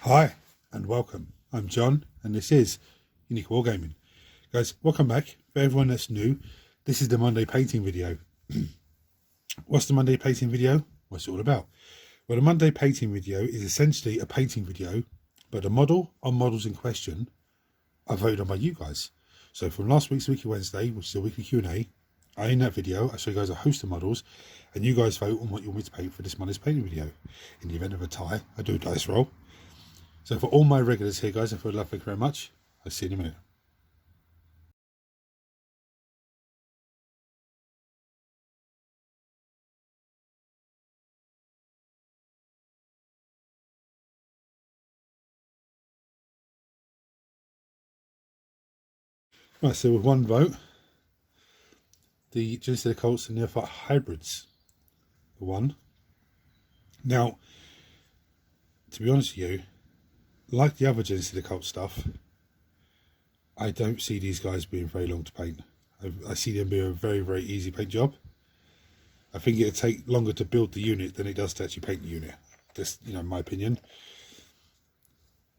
Hi and welcome. I'm John and this is Unique Wargaming. Guys, welcome back. For everyone that's new, this is the Monday painting video. What's the Monday painting video? What's it all about? Well, the Monday painting video is essentially a painting video, but the model or models in question are voted on by you guys. So from last week's Weekly Wednesday, which is a weekly Q&A, in that video I show you guys a host of models and you guys vote on what you want me to paint for this Monday's painting video. In the event of a tie, I do a dice roll. So for all my regulars here, guys, I feel love, thank you very much. I'll see you in a minute. Right, so with one vote, the Genestealer Colts and Neophyte hybrids won. Now, to be honest with you, like the other Genestealer Cult stuff, I don't see these guys being very long to paint. I see them being a very, very easy paint job. I think it'll take longer to build the unit than it does to actually paint the unit. Just, you know, my opinion.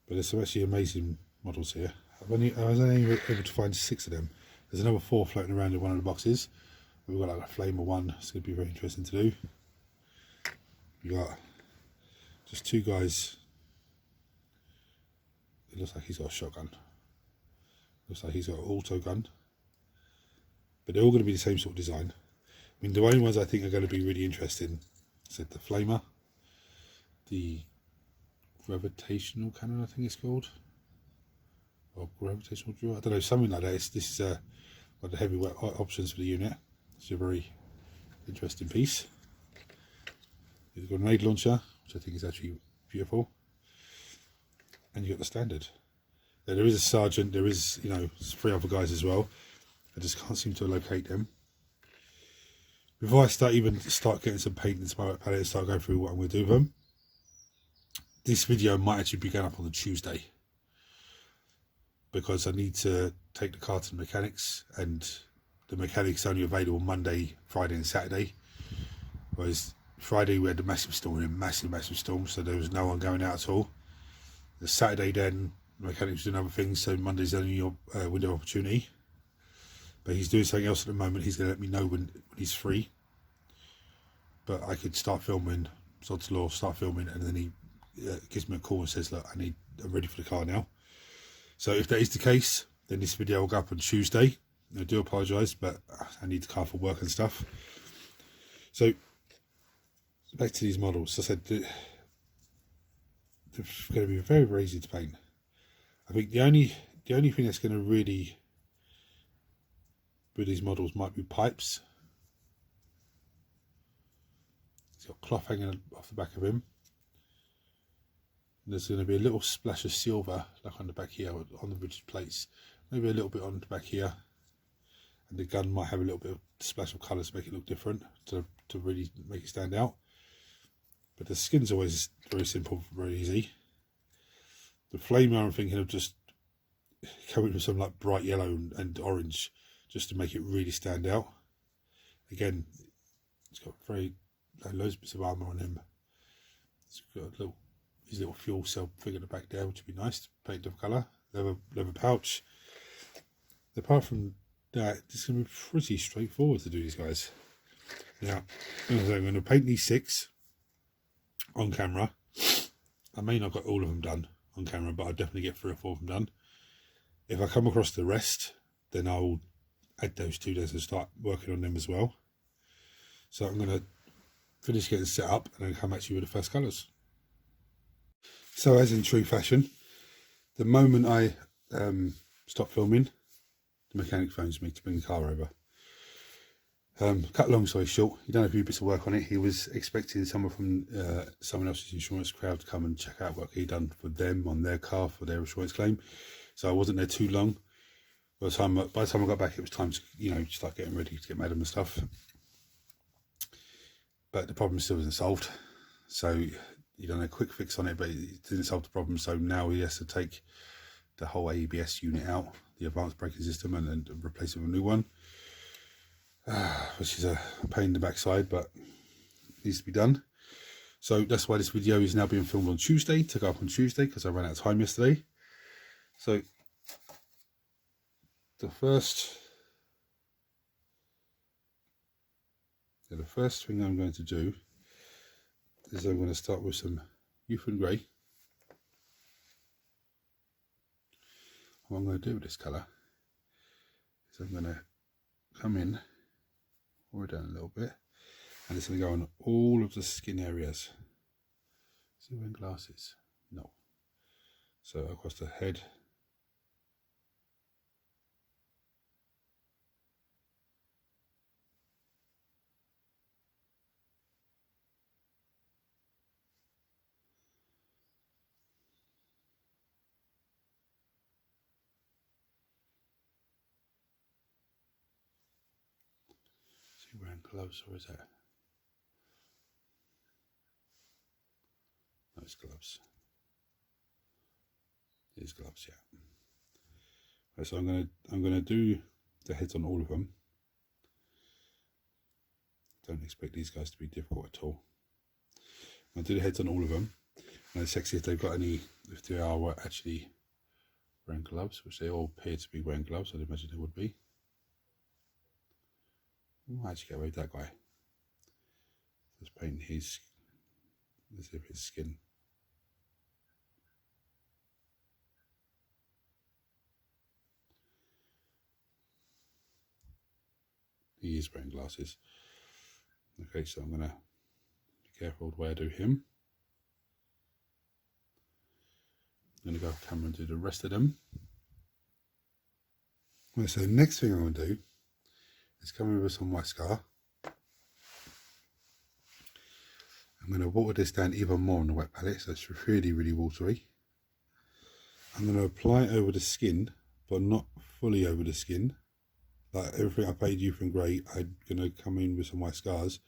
But there's some actually amazing models here. I was only able to find 6 of them. There's another 4 floating around in one of the boxes. We've got like a flamer one. It's going to be very interesting to do. We got just 2 guys. It looks like he's got a shotgun. Looks like he's got an auto gun. But they're all going to be the same sort of design. I mean, the only ones I think are going to be really interesting is the flamer, the gravitational cannon, I think it's called, or gravitational drill. I don't know, something like that. This is one of the heavyweight options for the unit. It's a very interesting piece. You've got a grenade launcher, which I think is actually beautiful, and you got the standard. Now, there is a sergeant. There is, you know, 3 other guys as well. I just can't seem to locate them. Before I start getting some paint into my palette and start going through what I'm going to do with them, this video might actually be going up on the Tuesday, because I need to take the car to the mechanics, and the mechanics only available Monday, Friday and Saturday. Whereas Friday we had a massive storm, massive storm, so there was no one going out at all. The Saturday then, the mechanics doing other things, so Monday's only your window of opportunity. But he's doing something else at the moment. He's going to let me know when he's free. But I could start filming, sod's law, start filming, and then he gives me a call and says, look, I'm ready for the car now. So if that is the case, then this video will go up on Tuesday. I do apologise, but I need the car for work and stuff. So back to these models. As I said, they're going to be very, very easy to paint. I think the only thing that's going to really with these models might be pipes. He's got cloth hanging off the back of him. And there's going to be a little splash of silver, like on the back here, on the rigid plates. Maybe a little bit on the back here. And the gun might have a little bit of splash of colour to make it look different, to really make it stand out. But the skin's always very simple, very easy. The flamer, I'm thinking of just coming with some like bright yellow and orange, just to make it really stand out. Again, it's got loads of bits of armour on him. It's got his little fuel cell thing at the back there, which would be nice to paint of colour. Leather pouch. Apart from that, it's going to be pretty straightforward to do these guys. Now, I'm going to paint these 6 on camera. I may not got all of them done on camera, but I'll definitely get 3 or 4 of them done. If I come across the rest, then I'll add those 2 days and start working on them as well. So I'm going to finish getting set up and then come at you with the first colours. So as in true fashion, the moment I stop filming, the mechanic phones me to bring the car over. Cut long story short, he done a few bits of work on it. He was expecting someone from someone else's insurance crowd to come and check out what he'd done for them on their car for their insurance claim. So I wasn't there too long. By the time I got back, it was time to, you know, start getting ready to get mad and stuff. But the problem still isn't solved. So he done a quick fix on it, but it didn't solve the problem. So now he has to take the whole ABS unit out, the advanced braking system, and replace it with a new one. Which is a pain in the backside, but needs to be done. So that's why this video is now being filmed on Tuesday, to go up on Tuesday, because I ran out of time yesterday. So the first thing I'm going to do is I'm going to start with some youth and grey. What I'm going to do with this colour is I'm going to come in, or down a little bit, and it's going to go on all of the skin areas. Is he wearing glasses? No. So across the head, is he wearing gloves, or is that? No, it's gloves. It is gloves, yeah. Right, so I'm gonna do the heads on all of them. Don't expect these guys to be difficult at all. I'll do the heads on all of them, and it's sexy if they've got any, if they are actually wearing gloves, which they all appear to be wearing gloves. I'd imagine they would be. I'll actually get away with that guy. Just painting his, as if his skin. He is wearing glasses. Okay, so I'm going to be careful the way I do him. I'm going to go off camera and do the rest of them. Right, so the next thing I'm going to do is come in with some white scar. I'm going to water this down even more on the wet palette, so it's really, really watery. I'm going to apply it over the skin, but not fully over the skin. Like everything I painted youth and grey, I'm going to come in with some white scars,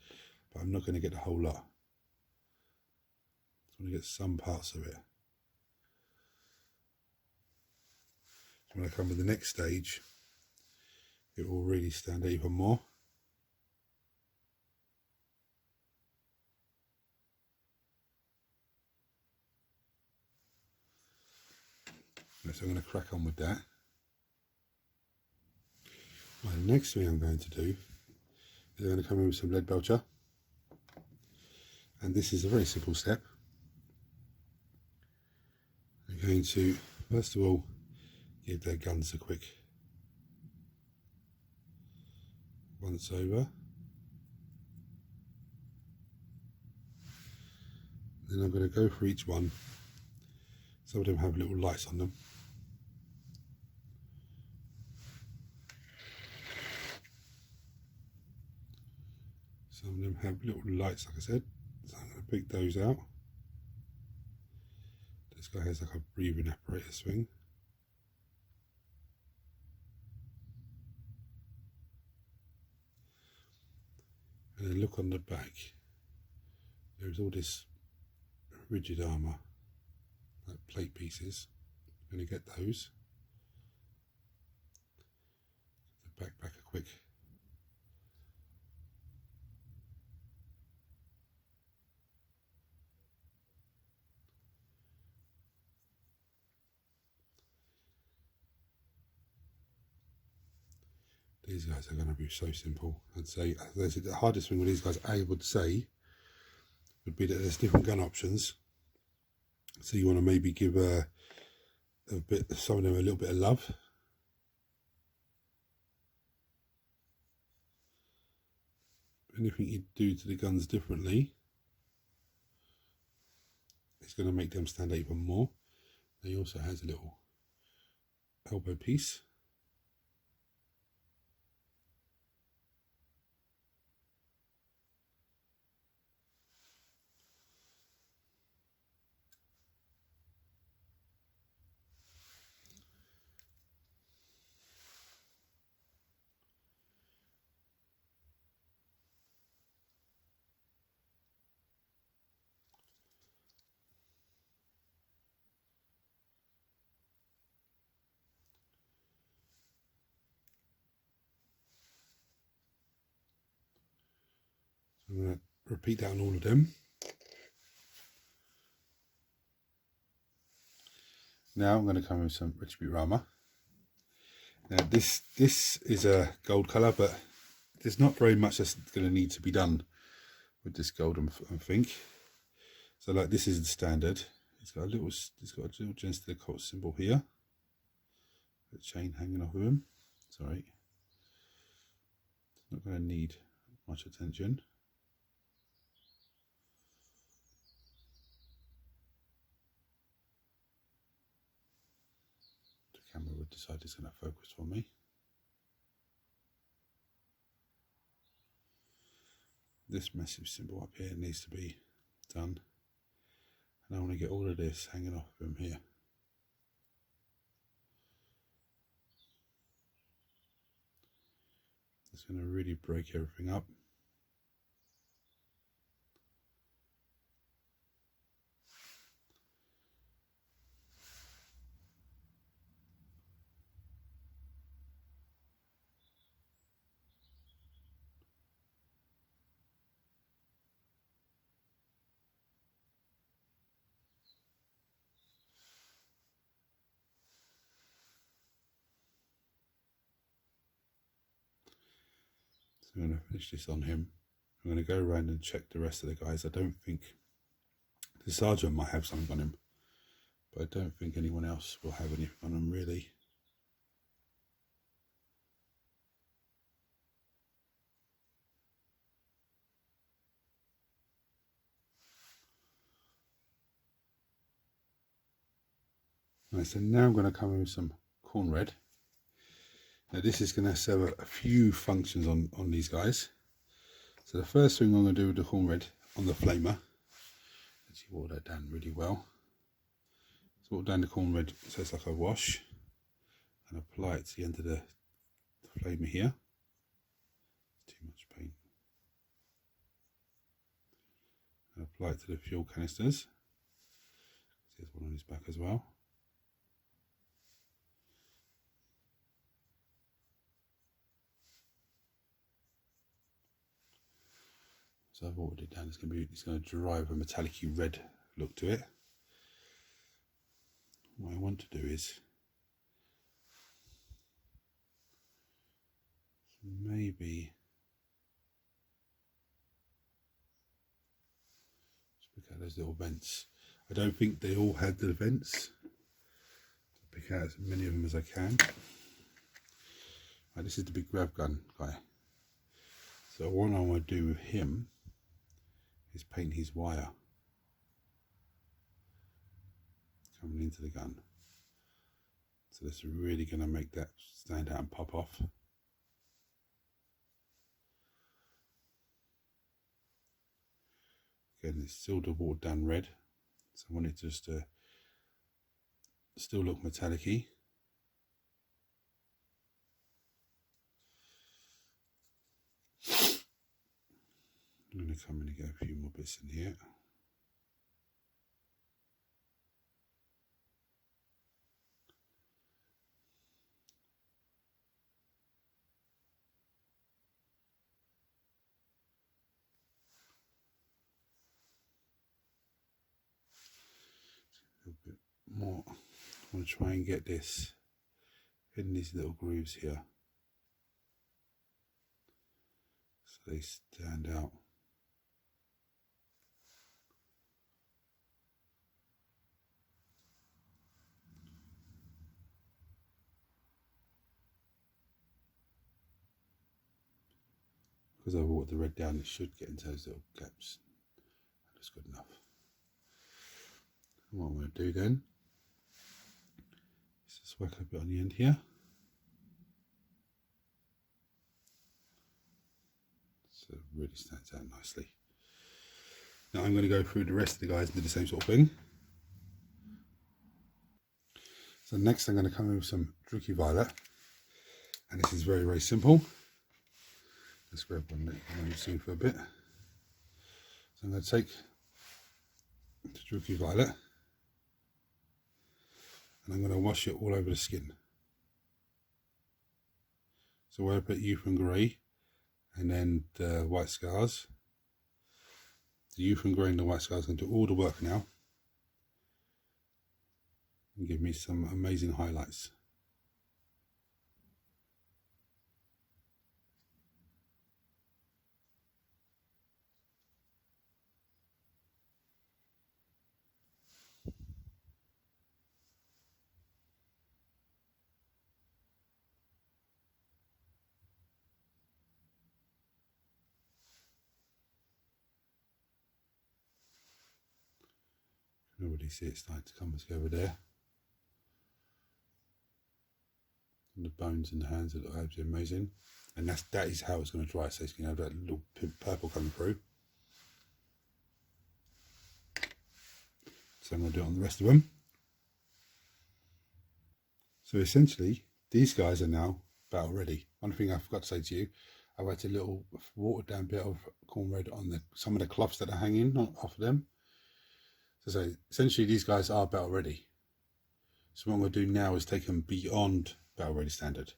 but I'm not going to get the whole lot. I'm going to get some parts of it. When I come to the next stage, it will really stand out even more. Right, so I'm going to crack on with that. Right, the next thing I'm going to do is I'm going to come in with some lead belcher. And this is a very simple step. I'm going to, first of all, give their guns a quick once over. Then I'm going to go for each one. Some of them have little lights on them. Some of them have little lights, like I said. So I'm going to pick those out. This guy has like a breathing apparatus thing. And then look on the back. There's all this rigid armour, like plate pieces. I'm going to get those. The back a quick. These guys are going to be so simple. I'd say the hardest thing with these guys, I would say, would be that there's different gun options. So you want to maybe give some of them a little bit of love. Anything you do to the guns differently, it's going to make them stand out even more. He also has a little elbow piece. I'm going to repeat that on all of them. Now I'm going to come in with some Retribute Rama. Now this is a gold colour, but there's not very much that's going to need to be done with this gold, I think. So like this is the standard. It's got a little Genestealer cult symbol here. A chain hanging off of him. Sorry. It's not going to need much attention. The camera would decide it's going to focus for me. This massive symbol up here needs to be done. And I want to get all of this hanging off of him here. It's going to really break everything up. So I'm going to finish this on him. I'm going to go around and check the rest of the guys. I don't think the sergeant might have something on him, but I don't think anyone else will have anything on him really. Right, so now I'm going to come in with some corn red. Now this is going to serve a few functions on these guys. So the first thing I'm going to do with the corn red on the flamer, let's water that down really well. So water down the corn red so it's like a wash, and apply it to the end of the flamer here. Too much paint. And apply it to the fuel canisters. There's one on his back as well. So I've watered it down. It's going to drive a metallic-y red look to it. What I want to do is maybe just pick out those little vents. I don't think they all had the vents. I'll pick out as many of them as I can. Right, this is the big grab gun guy. So what I want to do with him is paint his wire coming into the gun. So that's really going to make that stand out and pop off. Again, it's still the watered down red, so I want it just to still look metallic-y. I'm going to come in and get a few more bits in here. A little bit more. I want to try and get this in these little grooves here, so they stand out. Because I watered the red down, it should get into those little gaps. That's good enough. And what I'm going to do then is just whack a bit on the end here. So it really stands out nicely. Now I'm going to go through the rest of the guys and do the same sort of thing. So next I'm going to come in with some Druky Violet. And this is very, very simple. Let's grab one that I'm seeing for a bit. So I'm going to take the Druky Violet and I'm going to wash it all over the skin. So where I put Youth and Grey and then the white scars, the Youth and Grey and the white scars are going to do all the work now. and give me some amazing highlights. You can already see it starting to come together there. And the bones in the hands look absolutely amazing. And that is how it's going to dry. So it's going to have that little purple coming through. So I'm going to do it on the rest of them. So essentially, these guys are now battle ready. One thing I forgot to say to you, I've had a little watered down bit of corn red on some of the cloths that are hanging off of them. So essentially, these guys are battle ready. So what I'm going to do now is take them beyond battle ready standard.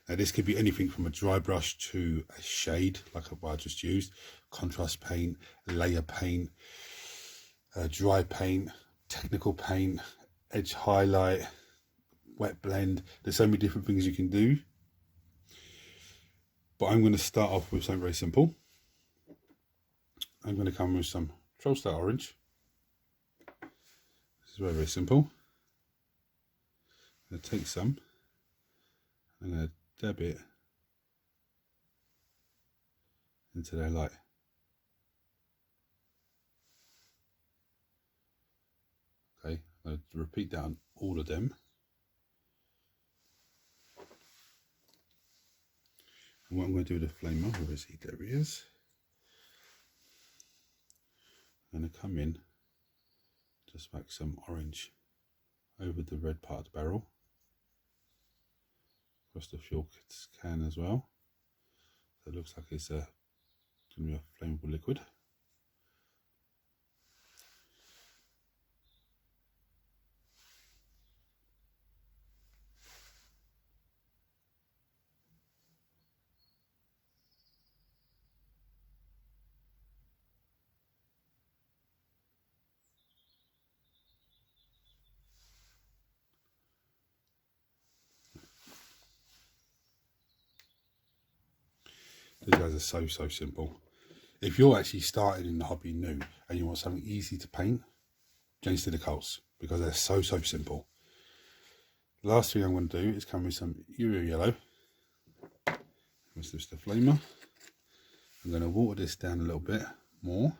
Now this could be anything from a dry brush to a shade, like what I just used, contrast paint, layer paint, dry paint, technical paint, edge highlight, wet blend. There's so many different things you can do. But I'm going to start off with something very simple. I'm going to come with some Troll Star Orange. This is very, very simple. I'm going to take some. I'm going to dab it into their light. Okay, I'm going to repeat that on all of them. And what I'm going to do with the flamer, where is he? There he is. I'm going to come in, just whack some orange over the red part of the barrel. Across the fuel can as well. So it looks like it's going to be a flammable liquid. These guys are so simple. If you're actually starting in the hobby new and you want something easy to paint, Genestealer coals, because they're so simple. Last thing I'm going to do is come with some Euro yellow. This is the flamer. I'm going to water this down a little bit more.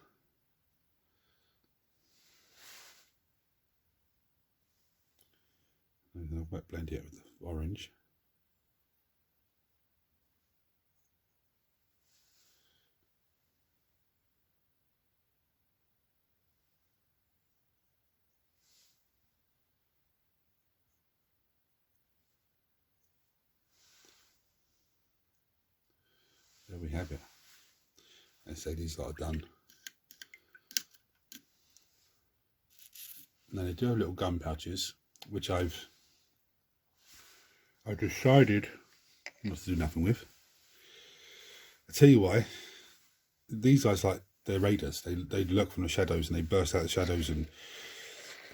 I'm going to wet blend it with the orange. There we have it. Let's say these lot are done. Now they do have little gun pouches, which I've decided not to do nothing with. I tell you why. These guys, like, they're raiders. They look from the shadows and they burst out the shadows, and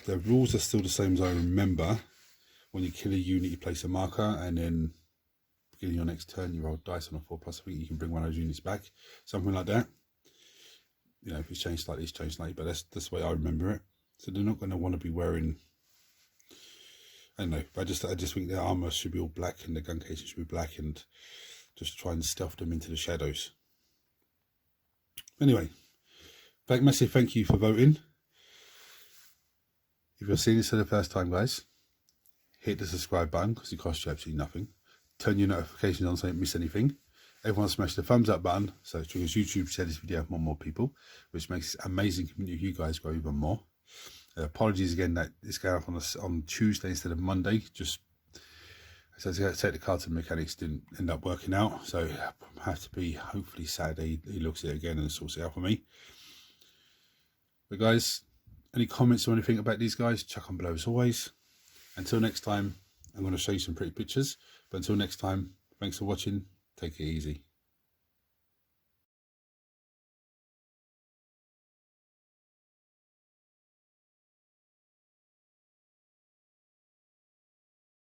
the rules are still the same as I remember. When you kill a unit, you place a marker, and then beginning your next turn, you roll dice on a 4+. I think you can bring one of those units back, something like that. You know, if it's changed slightly, it's changed slightly, but that's the way I remember it. So they're not going to want to be wearing, I don't know, I just think their armor should be all black and the gun cases should be black, and just try and stealth them into the shadows. Anyway, massive thank you for voting. If you're seeing this for the first time, guys, hit the subscribe button because it costs you absolutely nothing. Turn your notifications on so you don't miss anything. Everyone smash the thumbs up button so it triggers YouTube to share this video with more people, which makes this amazing community of you guys grow even more. Apologies again that it's going up on Tuesday instead of Monday. Just so to take the car to the mechanics didn't end up working out, so I have to be hopefully Saturday he looks at it again and sorts it out for me. But guys, any comments or anything about these guys, chuck them below as always. Until next time, I'm going to show you some pretty pictures. But until next time, thanks for watching. Take it easy.